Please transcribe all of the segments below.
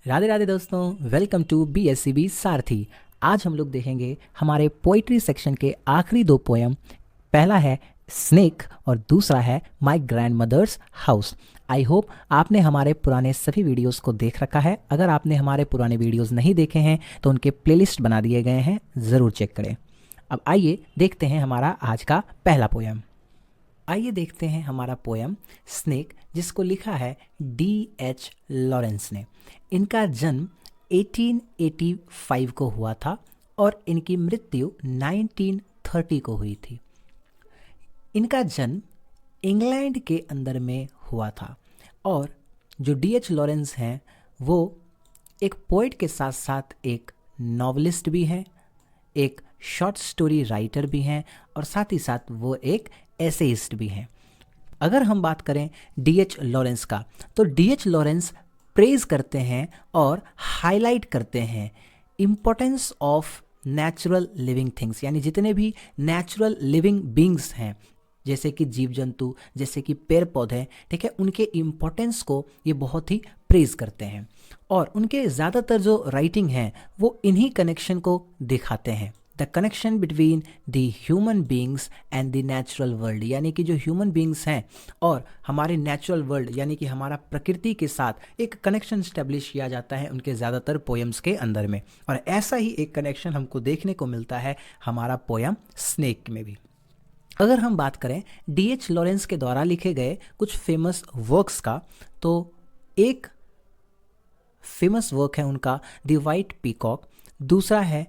राधे राधे दोस्तों, welcome to BSCB सारथी। आज हम लोग देखेंगे हमारे पोइट्री सेक्शन के आखिरी दो पोयम। पहला है स्नेक और दूसरा है my grand mother's house. I hope आपने हमारे पुराने सभी वीडियोस को देख रखा है। अगर आपने हमारे पुराने वीडियोस नहीं देखे हैं तो उनके प्लेलिस्ट बना दिए गए हैं, ज़रूर चेक करें। अब आइए देखते हैं हमारा आज का पहला पोयम। आइए देखते हैं हमारा पोयम स्नेक, जिसको लिखा है D.H. लॉरेंस ने। इनका जन्म 1885 को हुआ था और इनकी मृत्यु 1930 को हुई थी। इनका जन्म इंग्लैंड के अंदर में हुआ था और जो D.H. लॉरेंस हैं वो एक पोइट के साथ साथ एक नॉवलिस्ट भी हैं, एक शॉर्ट स्टोरी राइटर भी हैं और साथ ही साथ वो एक एसेइस्ट भी हैं। अगर हम बात करें D.H. लॉरेंस का, तो D.H. लॉरेंस प्रेज करते हैं और हाईलाइट करते हैं importance of natural living things, यानी जितने भी नेचुरल लिविंग बींग्स हैं, जैसे कि जीव जंतु, जैसे कि पेड़ पौधे, ठीक है, उनके इम्पोर्टेंस को ये बहुत ही प्रेज करते हैं। और उनके ज़्यादातर जो राइटिंग हैं वो इन्हीं कनेक्शन को दिखाते हैं, the connection between the human beings and the natural world, यानी कि जो ह्यूमन बींग्स हैं और हमारे नेचुरल वर्ल्ड यानी कि हमारा प्रकृति के साथ एक कनेक्शन स्टैब्लिश किया जाता है उनके ज़्यादातर पोएम्स के अंदर में। और ऐसा ही एक कनेक्शन हमको देखने को मिलता है हमारा पोएम स्नेक में भी। अगर हम बात करें D.H. लॉरेंस के द्वारा लिखे गए कुछ फेमस वर्क्स का, तो एक फेमस वर्क है उनका द वाइट पीकॉक, दूसरा है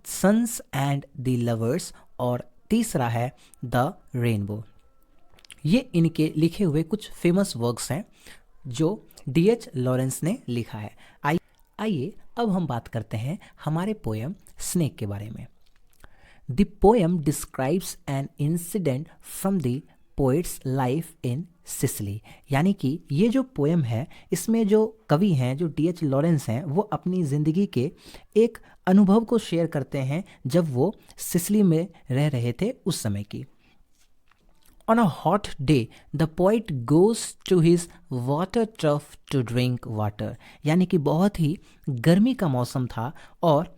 सन्स एंड द लवर्स और तीसरा है द रेनबो। ये इनके लिखे हुए कुछ फेमस वर्क्स हैं जो D.H. लॉरेंस ने लिखा है। आइए अब हम बात करते हैं हमारे पोएम स्नेक के बारे में। The poem describes an incident from the poets life in Sicily, यानी कि ये जो पोएम है इसमें जो कवि हैं, जो D.H. लॉरेंस हैं, वो अपनी ज़िंदगी के एक अनुभव को शेयर करते हैं जब वो सिसिली में रह रहे थे उस समय की। On a hot day, the poet goes to his water trough to drink water, यानी कि बहुत ही गर्मी का मौसम था और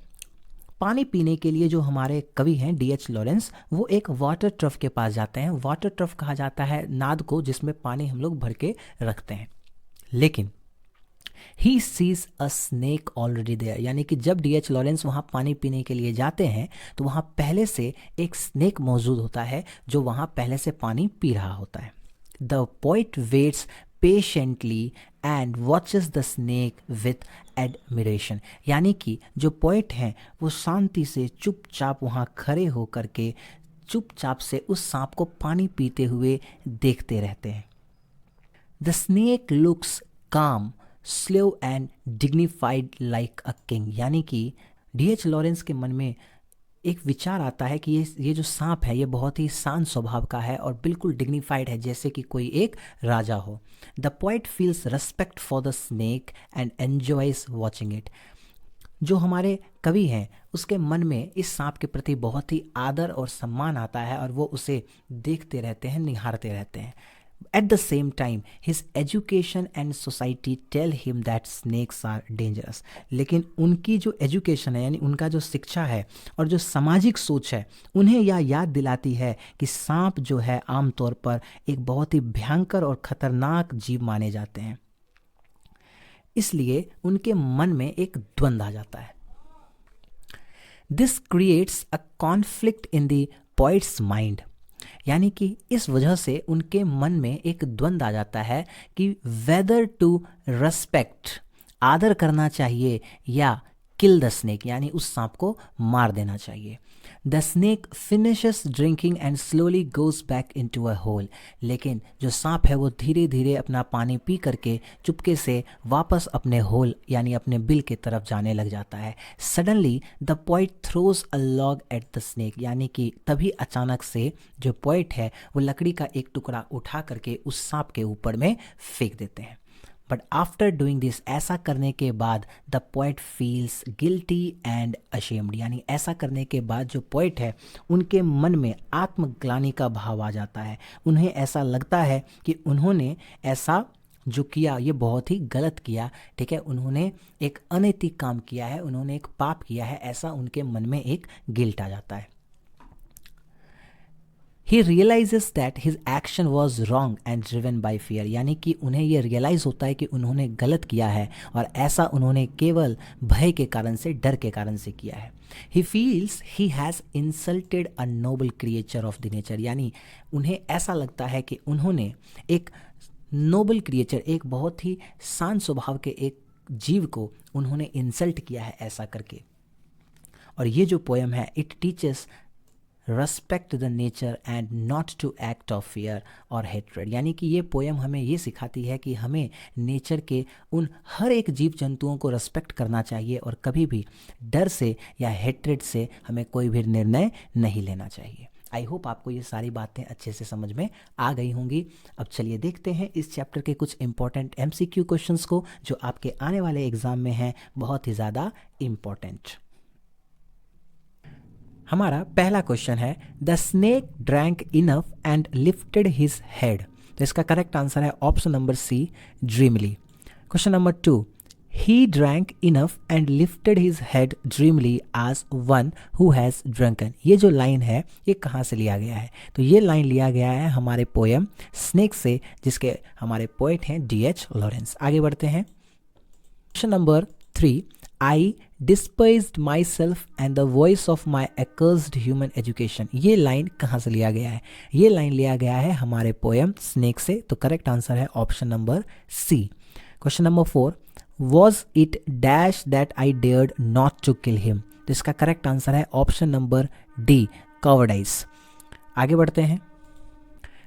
पानी पीने के लिए जो हमारे कवि हैं D.H. लॉरेंस, वो एक वाटर ट्रफ के पास जाते हैं। वाटर ट्रफ कहा जाता है नाद को जिसमें पानी हम लोग भर के रखते हैं। लेकिन he sees a snake already there, यानी कि जब D.H. लॉरेंस वहाँ पानी पीने के लिए जाते हैं तो वहाँ पहले से एक स्नेक मौजूद होता है जो वहाँ पहले से पानी पी रहा होता है। The poet waits patiently and watches the snake with admiration, यानी कि जो पोइट हैं वो शांति से चुपचाप वहाँ खड़े होकर के चुपचाप से उस सांप को पानी पीते हुए देखते रहते हैं। द स्नेक लुक्स काम, slow and dignified like a king, यानी कि D.H. लॉरेंस के मन में एक विचार आता है कि ये जो सांप है ये बहुत ही शांत स्वभाव का है और बिल्कुल डिग्निफाइड है, जैसे कि कोई एक राजा हो। The poet feels respect for the snake and enjoys watching it, जो हमारे कवि हैं उसके मन में इस सांप के प्रति बहुत ही आदर और सम्मान आता है और वो उसे देखते रहते हैं, निहारते रहते हैं। At the same time, his education and society tell him that snakes are dangerous. लेकिन उनकी जो एजुकेशन है, यानी उनका जो शिक्षा है और जो सामाजिक सोच है, उन्हें यह याद दिलाती है कि सांप जो है आमतौर पर एक बहुत ही भयंकर और खतरनाक जीव माने जाते हैं। इसलिए उनके मन में एक द्वंद्व आ जाता है। This creates a conflict in the poet's mind, यानी कि इस वजह से उनके मन में एक द्वंद्व आ जाता है कि वेदर टू रेस्पेक्ट, आदर करना चाहिए, या किल द स्नेक, यानी उस सांप को मार देना चाहिए। The snake finishes drinking and slowly goes back into a hole, लेकिन जो सांप है वो धीरे धीरे अपना पानी पी करके चुपके से वापस अपने होल यानी अपने बिल की तरफ जाने लग जाता है। Suddenly the poet throws a log at the snake, यानी कि तभी अचानक से जो पोइट है वो लकड़ी का एक टुकड़ा उठा करके उस सांप के ऊपर में फेंक देते हैं। बट आफ्टर डूइंग दिस, ऐसा करने के बाद the poet feels guilty and ashamed, यानी ऐसा करने के बाद जो पोइट है उनके मन में आत्मग्लानि का भाव आ जाता है। उन्हें ऐसा लगता है कि उन्होंने ऐसा जो किया ये बहुत ही गलत किया, ठीक है, उन्होंने एक अनैतिक काम किया है, उन्होंने एक पाप किया है, ऐसा उनके मन में एक गिल्ट आ जाता है। He realises that his action was wrong and driven by fear, यानी कि उन्हें यह रियलाइज होता है कि उन्होंने गलत किया है और ऐसा उन्होंने केवल भय के कारण से, डर के कारण से किया है। He feels he has insulted a noble creature of the nature, यानी उन्हें ऐसा लगता है कि उन्होंने एक नोबल क्रिएचर, एक बहुत ही शांत स्वभाव के एक जीव को उन्होंने इंसल्ट किया है ऐसा करके। और ये जो पोएम है, it teaches respect the nature and not to act of fear और हेट्रेड, यानी कि ये पोएम हमें ये सिखाती है कि हमें नेचर के उन हर एक जीव जंतुओं को रेस्पेक्ट करना चाहिए और कभी भी डर से या हेट्रेड से हमें कोई भी निर्णय नहीं लेना चाहिए। आई होप आपको ये सारी बातें अच्छे से समझ में आ गई होंगी। अब चलिए देखते हैं इस चैप्टर के कुछ इंपॉर्टेंट MCQ क्वेश्चंस को जो आपके आने वाले एग्जाम में हैं, बहुत ही ज़्यादा इम्पॉर्टेंट। हमारा पहला क्वेश्चन है, the snake drank enough and lifted his head, तो इसका करेक्ट आंसर है option number C, dreamily. Question number 2, he drank enough and lifted his head dreamily as one who has drunken, ये जो line है ये कहाँ से लिया गया है? तो ये लाइन लिया गया है हमारे पोएम स्नेक से, जिसके हमारे पोएट हैं D.H. लॉरेंस। आगे बढ़ते हैं। Question number 3, I despised myself and the voice of my accursed human education, ये लाइन कहाँ से लिया गया है? ये लाइन लिया गया है हमारे पोएम स्नेक से, तो करेक्ट आंसर है option number C. Question number 4, was it dash that I dared not to kill him, तो इसका करेक्ट आंसर है ऑप्शन नंबर डी, cowardice। आगे बढ़ते हैं।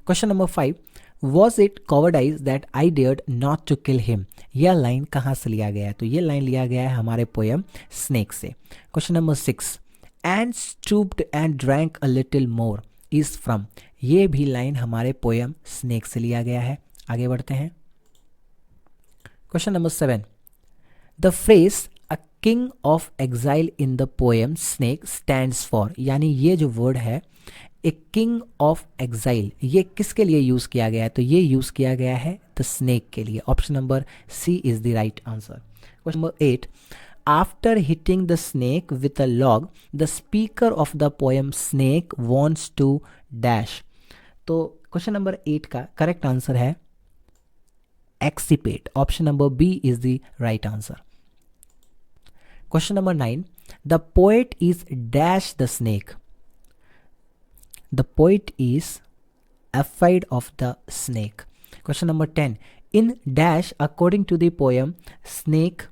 Question number 5, Was it cowardice that I dared not to kill him, यह line कहाँ से लिया गया है? तो ये लाइन लिया गया है हमारे पोएम स्नेक से। Question number 6, and stooped and drank a little more is from, ये भी लाइन हमारे पोएम स्नेक से लिया गया है। आगे बढ़ते हैं। Question number 7, the phrase a king of exile in the poem snake stands for, यानी ये जो वर्ड है ए किंग ऑफ एग्जाइल, ये किसके लिए यूज किया गया है? तो ये यूज किया गया है द स्नेक के लिए। Option number C is the right answer. Question number 8, after hitting the snake with a log the speaker of the poem snake wants to dash, तो क्वेश्चन नंबर 8 का करेक्ट आंसर है expiate. Option number B is the right answer. Question number 9, the poet is dash the snake, the poet is afraid of the snake. Question number 10, in dash according to the poem snake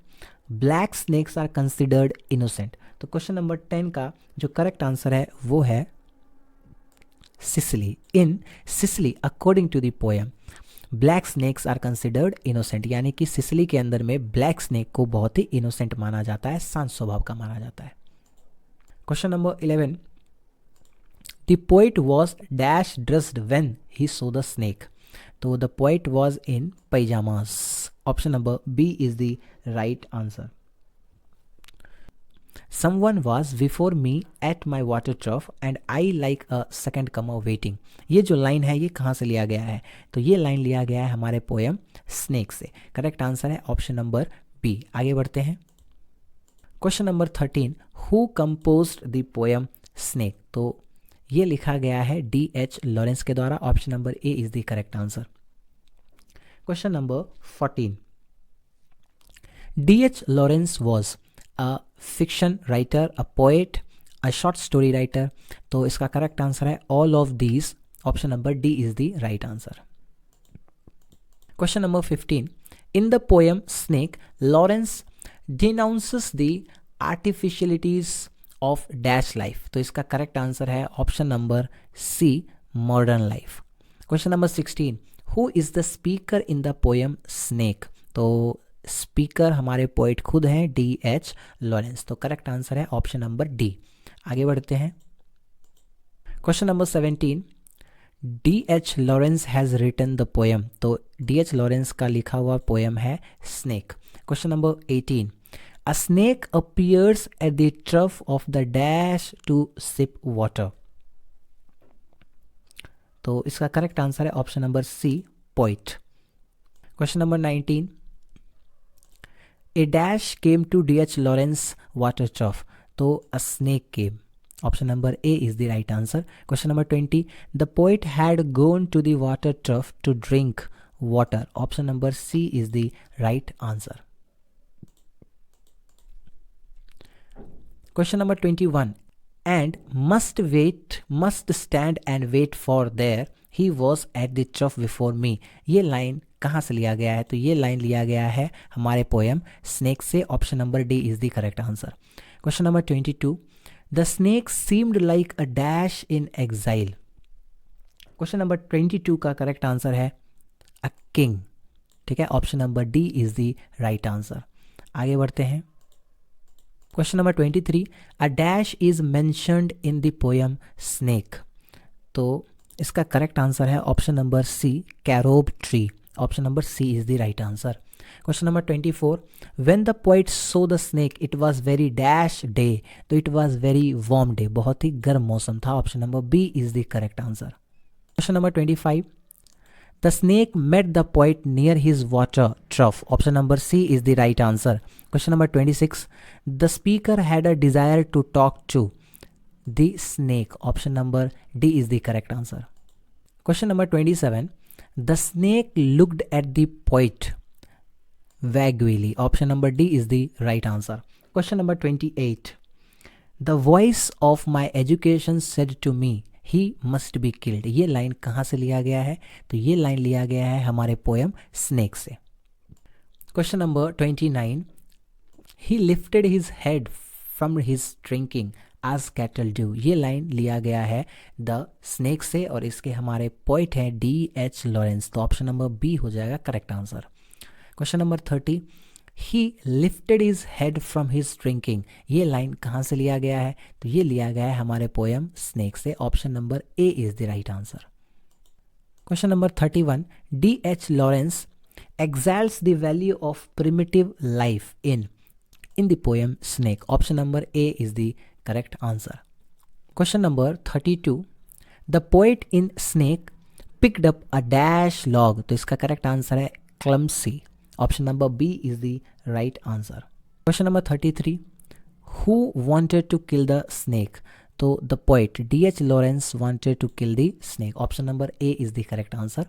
black snakes are considered innocent, तो question number 10 का जो correct answer है वो है Sicily. In Sicily according to the poem black snakes are considered innocent, यानी कि Sicily के अंदर में ब्लैक स्नेक को बहुत ही इनोसेंट माना जाता है, शांत स्वभाव का माना जाता है। Question number 11, The poet was dash dressed when he saw the snake, तो the poet was in pajamas. Option number B is the right answer. Someone was before me at my water trough and I like a second comer waiting, ये जो line है ये कहाँ से लिया गया है? तो ये लाइन लिया गया है हमारे पोएम स्नेक से। करेक्ट आंसर है ऑप्शन नंबर बी। आगे बढ़ते हैं। Question number 13, who composed the poem snake, तो ये लिखा गया है D.H. लॉरेंस के द्वारा। Option number A is the correct answer. Question number 14, D.H. Lawrence was a fiction writer, a poet, a short story writer, तो इसका करेक्ट आंसर है all of these. Option number D is the right answer. Question number 15, in the poem snake Lawrence denounces the artificialities of dash life, तो इसका correct answer है option number C, modern life. Question number 16, who is the speaker in the poem snake, तो speaker हमारे poet खुद हैं D.H. Lawrence, तो correct answer है option number D. आगे बढ़ते हैं। Question number 17, D.H. Lawrence has written the poem, तो D.H. लॉरेंस का लिखा हुआ पोएम है snake. Question number 18, A snake appears at the trough of the dash to sip water, तो इसका करेक्ट आंसर है option number C, poet. Question number 19, A dash came to DH Lawrence water trough, तो a snake came, option number A is the right answer. Question number 20, the poet had gone to the water trough to drink water, option number C is the right answer. Question number 21, and must stand and wait for there, he was at the trough before me. ये लाइन कहाँ से लिया गया है? तो ये line लिया गया है हमारे पोएम स्नेक से, option number D is the correct answer. Question number 22, the snake seemed like a dash in exile. Question number 22 का करेक्ट आंसर है अ किंग. ठीक है, option number D is the right answer. आगे बढ़ते हैं. Question number 23, a dash is mentioned in the poem snake, तो इसका correct answer है option number C, carob tree, option number C is the right answer. Question number 24, when the poet saw the snake it was very dash day, तो it was very warm day, बहुत ही गर्म मौसम था, option number B is the correct answer. Question number 25, the snake met the poet near his water trough, option number C is the right answer. Question number 26, the speaker had a desire to talk to the snake, option number D is the correct answer. Question number 27, the snake looked at the poet vaguely, option number D is the right answer. Question number 28, the voice of my education said to me he must be killed, ये लाइन कहाँ से लिया गया है? तो ये line लिया गया है हमारे पोएम स्नेक से. Question number 29, he lifted his head from his drinking as cattle do, ये लाइन लिया गया है द स्नेक से और इसके हमारे पोइट हैं DH लॉरेंस, तो ऑप्शन नंबर बी हो जाएगा correct answer. Question number 30, he lifted his head from his drinking, ये लाइन कहाँ से लिया गया है? तो ये लिया गया है हमारे पोएम स्नेक से, option number A is the right answer. Question number 31, DH Lawrence exalts the value of primitive life in the poem Snake. Option number A is the correct answer. Question number 32, the poet in Snake picked up a dash log, तो इसका correct answer है clumsy. Option number B is the right answer. Question number 33, who wanted to kill the snake? तो the poet DH Lawrence wanted to kill the snake. Option number A is the correct answer.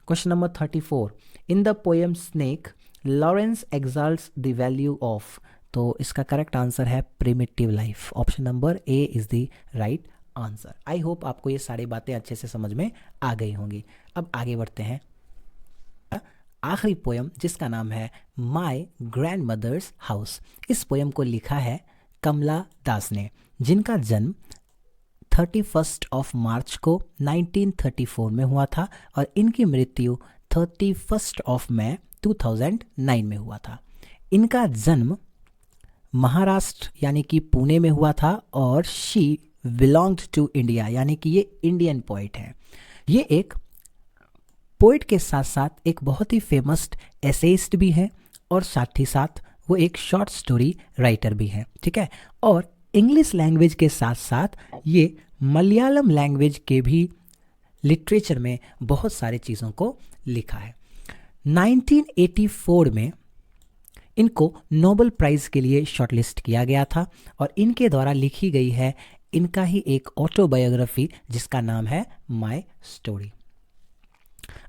Question number 34, in the poem Snake, Lawrence exalts the value of, तो इसका correct answer है primitive life, option number A is the right answer. I hope आपको ये सारी बातें अच्छे से समझ में आ गई होंगी. अब आगे बढ़ते हैं आखिरी पोएम जिसका नाम है माई ग्रैंड मदर्स हाउस. इस पोएम को लिखा है कमला दास ने, जिनका जन्म 31 मार्च को 1934 में हुआ था और इनकी मृत्यु 31 मई 2009 में हुआ था. इनका जन्म महाराष्ट्र यानी कि पुणे में हुआ था और शी बिलोंग्ड टू इंडिया, यानी कि ये इंडियन पोइट है. ये एक पोइट के साथ साथ एक बहुत ही फेमस एसेइस्ट भी है और साथ ही साथ वो एक शॉर्ट स्टोरी राइटर भी है. ठीक है, और इंग्लिश लैंग्वेज के साथ साथ ये मलयालम लैंग्वेज के भी लिटरेचर में बहुत सारी चीज़ों को लिखा है. 1984 में इनको नोबेल प्राइज़ के लिए शॉर्टलिस्ट किया गया था और इनके द्वारा लिखी गई है इनका ही एक ऑटोबायोग्राफी जिसका नाम है माय स्टोरी.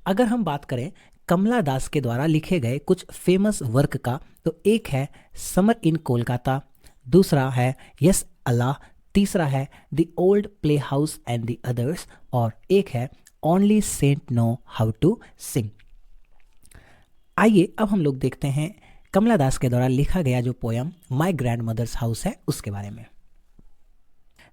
अगर हम बात करें कमला दास के द्वारा लिखे गए कुछ फेमस वर्क का, तो एक है समर इन कोलकाता, दूसरा है यस अल्लाह, तीसरा है the old playhouse and the others और एक है only saint know how to sing. आइए अब हम लोग देखते हैं कमला दास के द्वारा लिखा गया जो poem my grand mother's house है उसके बारे में.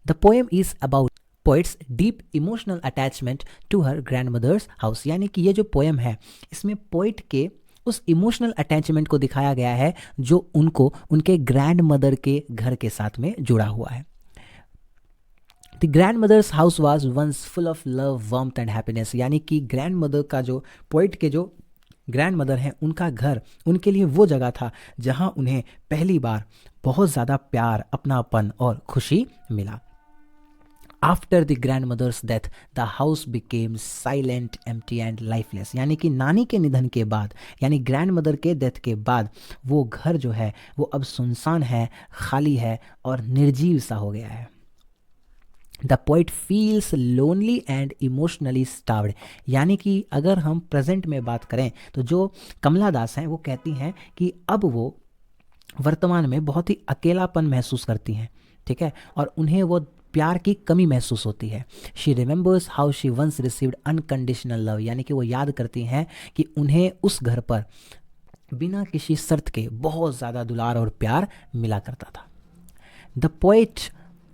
The poem is about poet's deep emotional attachment to her grand mother's house, यानी कि ये जो पोएम है इसमें पोइट के उस इमोशनल अटैचमेंट को दिखाया गया है जो उनको उनके ग्रैंड मदर के घर के साथ में जुड़ा हुआ है. The grand mother's house was once full of love warmth and happiness, यानी कि ग्रैंड मदर का जो पोइट के जो ग्रैंड मदर हैं उनका घर उनके लिए वो जगह था जहां उन्हें पहली बार बहुत ज़्यादा प्यार, अपनापन और खुशी मिला. After the grandmother's death the house became silent, empty and lifeless. यानी कि नानी के निधन के बाद, यानी ग्रैंड मदर के डेथ के बाद वो घर जो है वो अब सुनसान है, खाली है और निर्जीव सा हो गया है। The poet feels lonely and emotionally starved. यानी कि अगर हम प्रेजेंट में बात करें तो जो कमला दास हैं वो कहती हैं कि अब वो वर्तमान में बहुत ही अकेलापन महसूस करती हैं, ठीक है, और उन्हें वो प्यार की कमी महसूस होती है। She remembers how she once received unconditional love. यानी कि वो याद करती हैं कि उन्हें उस घर पर बिना किसी शर्त के बहुत ज़्यादा दुलार और प्यार मिला करता था। The poet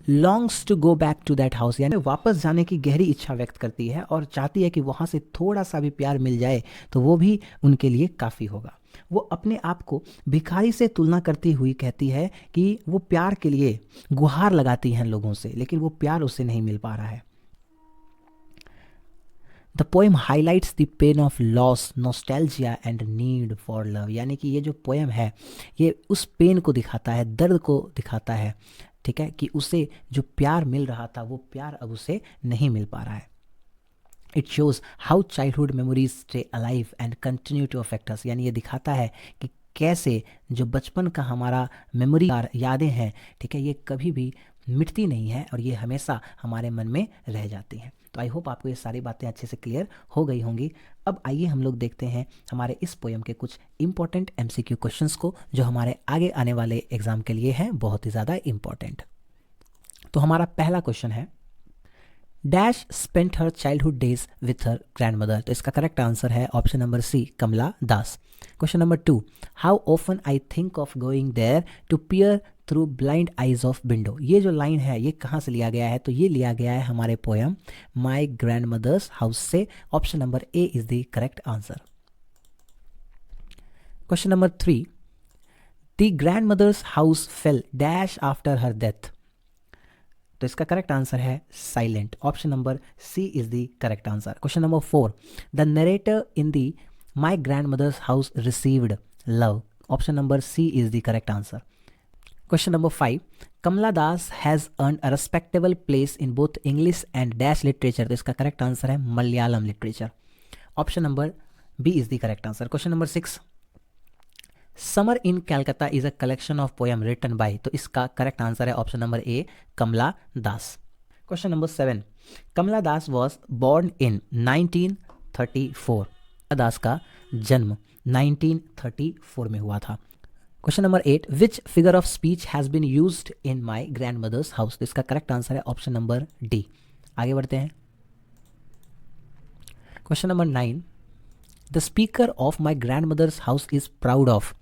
longs to go back to that house. यानी वापस जाने की गहरी इच्छा व्यक्त करती है और चाहती है कि वहाँ से थोड़ा सा भी प्यार मिल जाए तो वो भी उनके लिए काफ़ी होगा। वो अपने आप को भिखारी से तुलना करती हुई कहती है कि वो प्यार के लिए गुहार लगाती हैं लोगों से, लेकिन वो प्यार उसे नहीं मिल पा रहा है। The poem highlights the pain of loss, nostalgia and need for love. यानी कि ये जो पोएम है ये उस पेन को दिखाता है, दर्द को दिखाता है, ठीक है, कि उसे जो प्यार मिल रहा था वो प्यार अब उसे नहीं मिल पा रहा है। It shows how childhood memories stay alive and continue to affect us. यानी ये दिखाता है कि कैसे जो बचपन का हमारा मेमोरी यादें हैं, ठीक है, ये कभी भी मिटती नहीं है और ये हमेशा हमारे मन में रह जाती हैं। तो आई होप आपको ये सारी बातें अच्छे से क्लियर हो गई होंगी। अब आइए हम लोग देखते हैं हमारे इस पोएम के कुछ इंपॉर्टेंट एमसीक्यू क्वेश्चंस को जो हमारे आगे आने वाले एग्जाम के लिए हैं बहुत ही ज़्यादा इंपॉर्टेंट। तो हमारा पहला क्वेश्चन है, dash spent her childhood days with her grandmother. तो इसका करेक्ट आंसर है option number C, Kamala Das. Question number 2, how often I think of going there to peer through blind eyes of window. ये जो line है ये कहाँ से लिया गया है? तो ये लिया गया है हमारे poem my grand mother's house से। Option number A is the correct answer. Question number 3, the grand mother's house fell dash after her death. तो इसका करेक्ट आंसर है silent. Option number C is the correct answer. Question number 4, the narrator in the my grand mother's house received love. Option number C is the correct answer. Question number 5, Kamala Das has earned a respectable place in both English and dash literature। तो इसका correct answer है Malayalam literature. Option number B is the correct answer. Question number 6, summer in Calcutta is a collection of poem written by. तो इसका correct answer है option number A, Kamala Das. Question number 7, Kamala Das was born in 1934। Das का जन्म 1934 में हुआ था। Question number 8, which figure of speech has been used in my grand mother's house. तो इसका करेक्ट आंसर है ऑप्शन नंबर डी। आगे बढ़ते हैं। Question number 9, the speaker of my grand mother's house is proud of.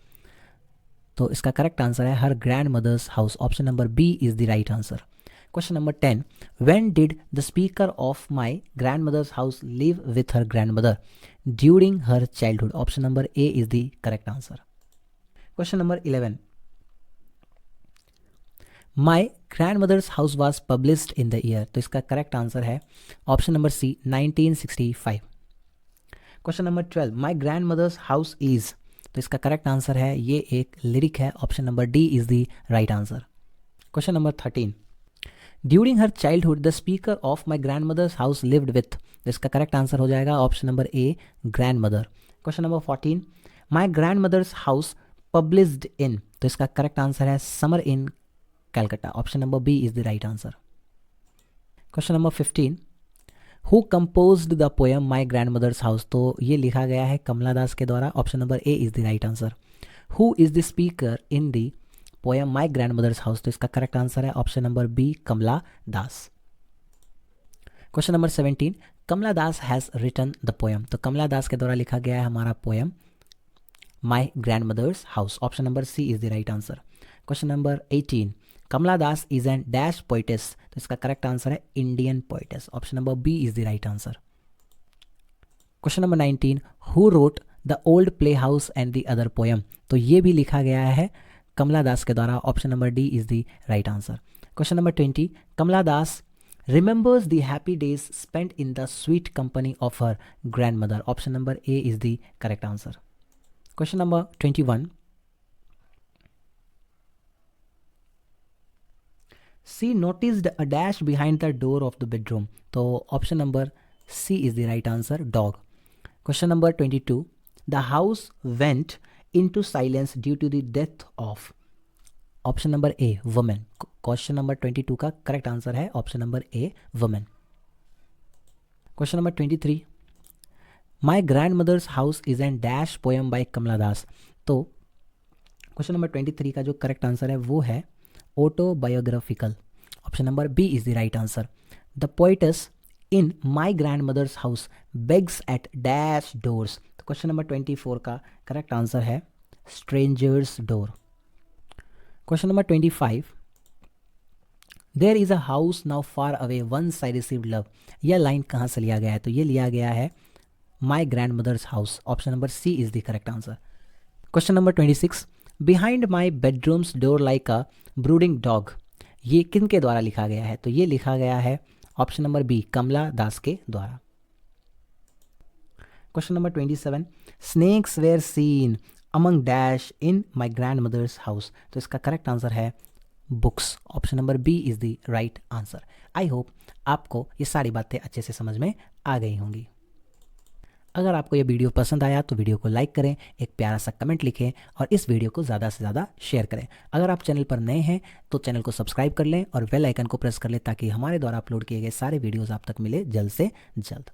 तो इसका correct answer है her grand mother's house. Option number B is the right answer. Question number 10, when did the speaker of my grand mother's house live with her grandmother during her childhood. Option number A is the correct answer. Question number 11, my grand mother's house was published in the year. तो इसका correct answer है option number C, 1965। Question number 12, my grand mother's house is. तो इसका correct answer है, ये एक lyric है। Option number D is the right answer. Question number 13, during her childhood the speaker of my grand mother's house lived with. तो इसका correct answer हो जाएगा option number A, grandmother. Question number 14, my grand mother's house published in. तो इसका correct answer है summer in Calcutta. Option number B is the right answer. Question number 15, who composed the poem my grand mother's house. तो ये लिखा गया है कमला दास के द्वारा। Option number A is the right answer. Who is the speaker in the poem my grand mother's house. तो इसका correct answer है option number B, Kamala Das. Question number 17, Kamala Das has written the poem. तो कमला दास के द्वारा लिखा गया है हमारा poem my grand mother's house. Option number C is the right answer. Question number 18, Kamala Das is an dash poetess. तो इसका करेक्ट आंसर है Indian poetess. Option number B is the right answer. Question number 19, who wrote the old playhouse and the other poem. तो ये भी लिखा गया है कमला दास के द्वारा। Option number D is the right answer. Question number 20, Kamala Das remembers the happy days spent in the sweet company of her grandmother. Option number A is the correct answer. Question number 21, she noticed a dash behind the door of the bedroom, तो option number C is the right answer, dog. Question number 22, the house went into silence due to the death of, option number A women. Question number 22 का correct answer है option number A women. Question number 23, my grand mother's house is an dash poem by Kamala Das, तो question number 23 का जो correct answer है वो है autobiographical, option number B is the right answer. The poets in my grand mother's house begs at dash doors, तो question number 24 का correct answer है strangers door. Question number 25, there is a house now far away once I received love, यह line कहाँ से लिया गया है, तो ये लिया गया है my grand mother's house, option number C is the correct answer. Question number 26, behind my bedrooms door like a brooding dog, ये किन के द्वारा लिखा गया है, तो ये लिखा गया है option number B Kamala Das के द्वारा। Question number 27, snakes were seen among dash in my grand mother's house, तो इसका करेक्ट आंसर है books, option number B is the right answer. I hope आपको ये सारी बातें अच्छे से समझ में आ गई होंगी। अगर आपको ये वीडियो पसंद आया तो वीडियो को लाइक करें, एक प्यारा सा कमेंट लिखें और इस वीडियो को ज़्यादा से ज़्यादा शेयर करें। अगर आप चैनल पर नए हैं तो चैनल को सब्सक्राइब कर लें और बेल आइकन को प्रेस कर लें ताकि हमारे द्वारा अपलोड किए गए सारे वीडियोज़ आप तक मिले जल्द से जल्द।